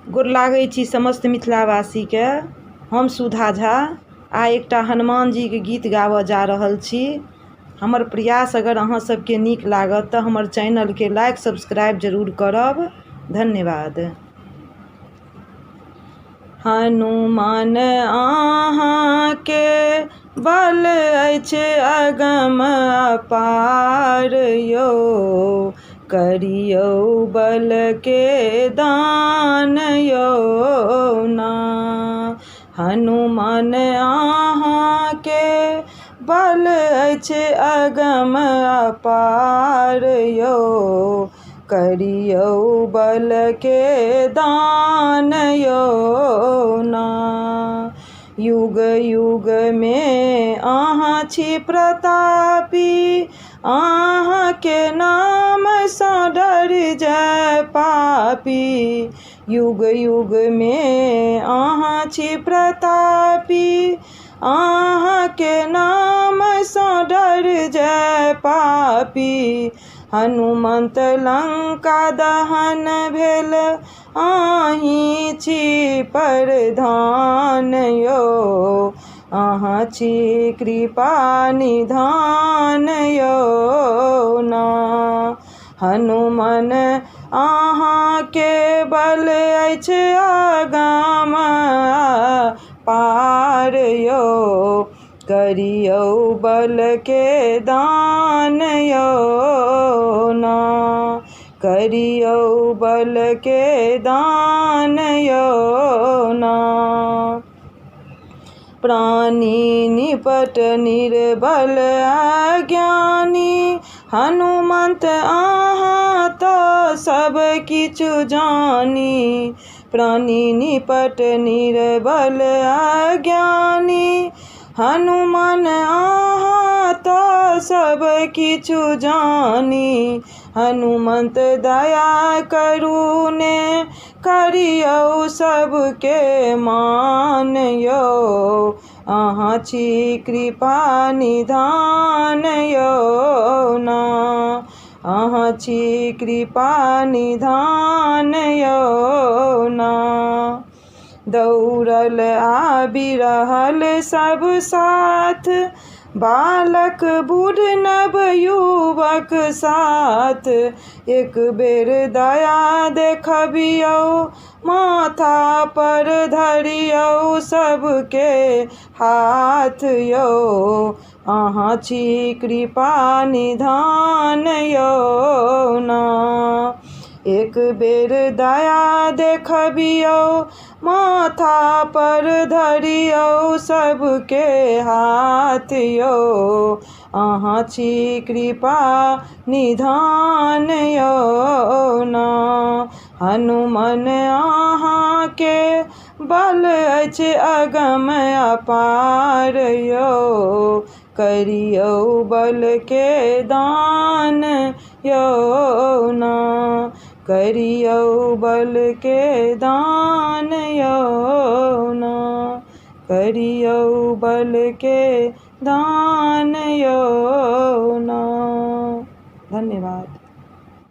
गोर लागै छी समस्त मिथिलावासी के। हम सुधा झा आइ एकटा हनुमान जी के गीत गाबऽ जा रहल छी। हमर प्रयास अगर अहाँ सबके नीक लागत तऽ हमर चैनल के लाइक सब्सक्राइब जरूर करब। धन्यवाद। हनुमान अहाँ के बल अछि अगम अपार यो, करियौ बल के दान यो ना। हनुमान अहाँ के बल अछि अगम अपार यो, करियौ बल के दान यो ना। युग युग में अहाँ छी प्रतापी, अहाँ के नाम सँ डरि जाय पापी। युग युग में अहाँ छी प्रतापी, अहाँ के नाम सँ डरि जाय पापी। हनुमंत लंका दहन भेल, अहीं छी प्रधान यो, अहाँ छी कृपा निधान यो ना। हनुमान अहाँ के बल अछि अगम पार यो, करियौ बल के दान यो ना। करियौ बल के दान यो ना। प्राणी निपट निर्बल अज्ञानी, हनुमंत अहाँ तऽ सब किछु जानी। प्राणी निपट निर्बल अज्ञानी, हनुमान अहाँ तऽ सब किछु जानी। हनुमंत दया करू ने करियौ सबके मान यो, अहाँ छी कृपा निधान यो ना। अहाँ छी कृपा निधान यो ना। दौड़ल आबि रहल सब साथ, बालक बूढ़ नव युवक साथ। एक बेर दया देखबियौ, माथा पर धरियौ सबके हाथ यो, अहाँ छी कृपा निधान यो ना। एक बेर दया देखबियौ, माथा पर धरियौ सबके हाथ यो, अहाँ छी कृपा निधान यो ना। हनुमान अहाँ के बल अछि अगम अपार यो, करियौ बल के दान यो ना। करियौ बल के दान यो ना। करियौ बल के दान यो ना। धन्यवाद।